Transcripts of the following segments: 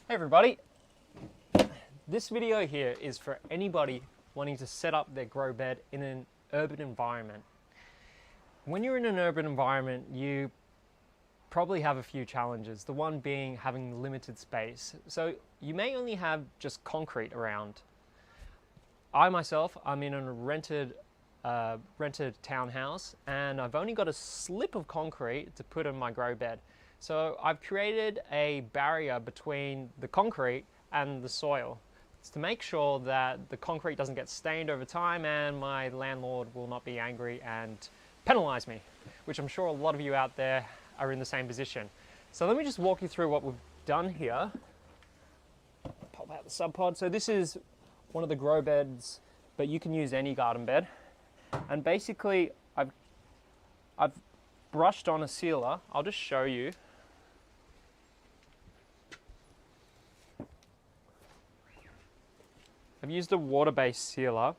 Hey everybody, this video here is for anybody wanting to set up their grow bed in an urban environment. When you're in an urban environment, you probably have a few challenges, the one being having limited space. So you may only have just concrete around. I myself, I'm in a rented townhouse and I've only got a slip of concrete to put in my grow bed. So I've created a barrier between the concrete and the soil. It's to make sure that the concrete doesn't get stained over time and my landlord will not be angry and penalize me, which I'm sure a lot of you out there are in the same position. So let me just walk you through what we've done here. Pop out the Subpod. So this is one of the grow beds, but you can use any garden bed. And basically I've brushed on a sealer. I'll just show you. I've used a water-based sealer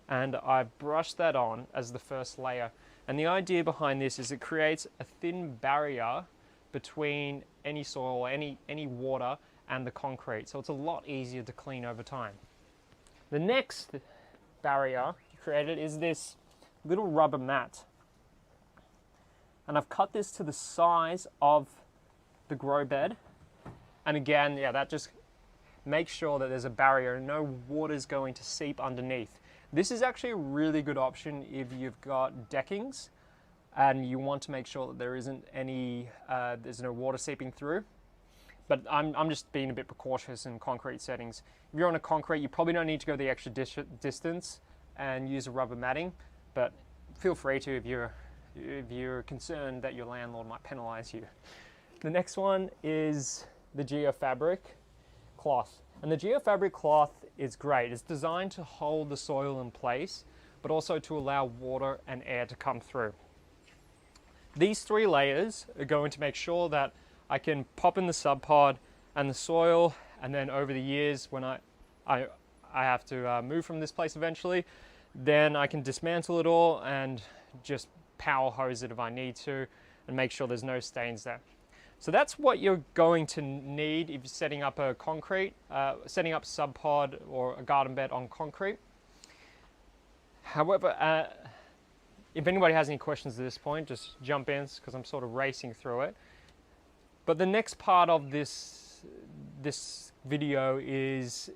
and I've brushed that on as the first layer. And the idea behind this is it creates a thin barrier between any soil, any water and the concrete. So it's a lot easier to clean over time. The next barrier created is this little rubber mat. And I've cut this to the size of the grow bed. And again, yeah, that just make sure that there's a barrier and no water's going to seep underneath. This is actually a really good option if you've got deckings and you want to make sure that there isn't any, there's no water seeping through. But I'm just being a bit precautious in concrete settings. If you're on a concrete, you probably don't need to go the extra distance and use a rubber matting, but feel free to if you're concerned that your landlord might penalize you. The next one is the Geofabric cloth. And the Geofabric cloth is great. It's designed to hold the soil in place, but also to allow water and air to come through. These three layers are going to make sure that I can pop in the Subpod and the soil, and then over the years when I have to move from this place eventually, then I can dismantle it all and just power hose it if I need to and make sure there's no stains there. So that's what you're going to need if you're setting up a setting up Subpod or a garden bed on concrete. However, if anybody has any questions at this point, just jump in because I'm sort of racing through it. But the next part of this video is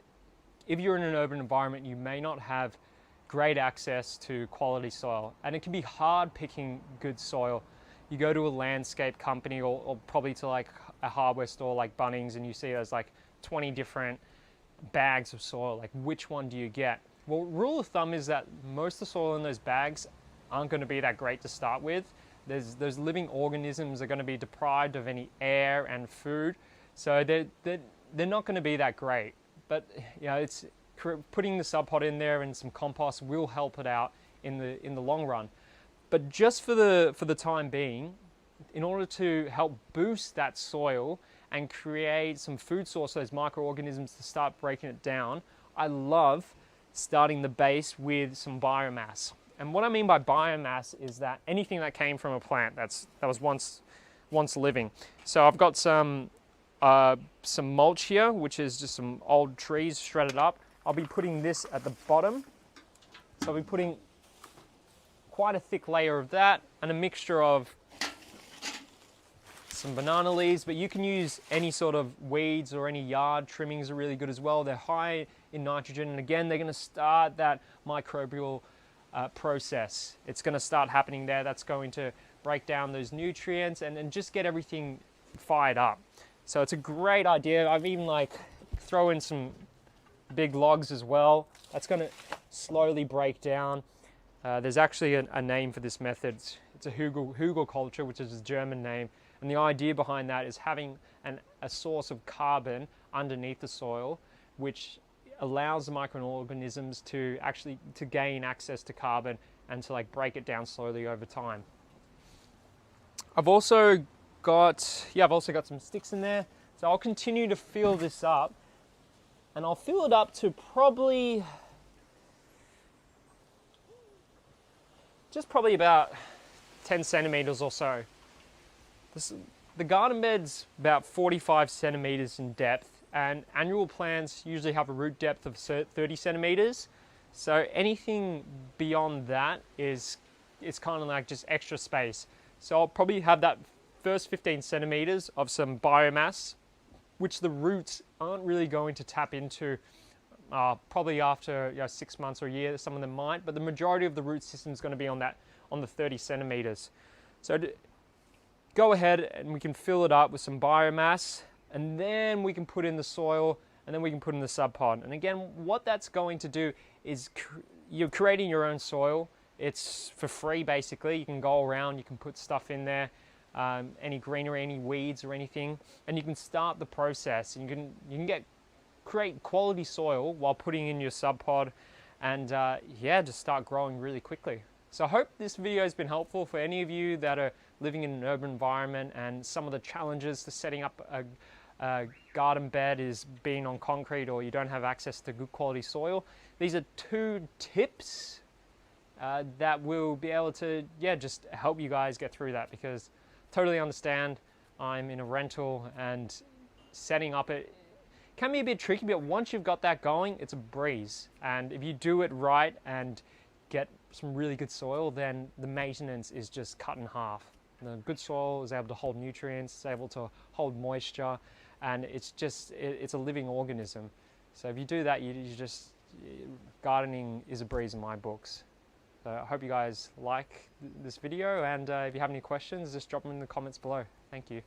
if you're in an urban environment, you may not have great access to quality soil, and it can be hard picking good soil. You go to a landscape company or probably to like a hardware store like Bunnings and you see there's like 20 different bags of soil. Like which one do you get? Well, rule of thumb is that most of the soil in those bags aren't going to be that great to start with. Those living organisms are going to be deprived of any air and food, so they're not going to be that great. But you know, it's putting the Subpod in there and some compost will help it out in the long run. But just for the time being, in order to help boost that soil and create some food source for those microorganisms to start breaking it down, I love starting the base with some biomass. And what I mean by biomass is that anything that came from a plant that was once living. So I've got some mulch here, which is just some old trees shredded up. I'll be putting this at the bottom. So I'll be putting quite a thick layer of that and a mixture of some banana leaves, but you can use any sort of weeds or any yard trimmings are really good as well. They're high in nitrogen, and again, they're going to start that microbial process. It's going to start happening there. That's going to break down those nutrients and just get everything fired up. So it's a great idea. I've even like throw in some big logs as well. That's going to slowly break down. There's actually a name for this method. It's a Hugel culture, which is a German name. And the idea behind that is having a source of carbon underneath the soil, which allows the microorganisms to gain access to carbon and to like break it down slowly over time. I've also got some sticks in there. So I'll continue to fill this up, and I'll fill it up to probably about 10 centimeters or so. The garden bed's about 45 centimeters in depth, and annual plants usually have a root depth of 30 centimeters. So anything beyond that is kind of like just extra space. So I'll probably have that first 15 centimeters of some biomass, which the roots aren't really going to tap into probably after 6 months or a year. Some of them might, but the majority of the root system is going to be on the 30 centimeters. So go ahead and we can fill it up with some biomass, and then we can put in the soil, and then we can put in the Subpod. And again, what that's going to do is you're creating your own soil. It's for free basically. You can go around, you can put stuff in there, any greenery, any weeds or anything, and you can start the process. And you can create quality soil while putting in your Subpod, and just start growing really quickly. So I hope this video has been helpful for any of you that are living in an urban environment, and some of the challenges to setting up a garden bed is being on concrete, or you don't have access to good quality soil. These are 2 tips that will be able to just help you guys get through that, because totally understand, I'm in a rental and setting up it can be a bit tricky, but once you've got that going, it's a breeze. And if you do it right and get some really good soil, then the maintenance is just cut in half. The good soil is able to hold nutrients, it's able to hold moisture, and it's a living organism. So if you do that, gardening is a breeze in my books. So I hope you guys like this video, and if you have any questions, just drop them in the comments below. Thank you.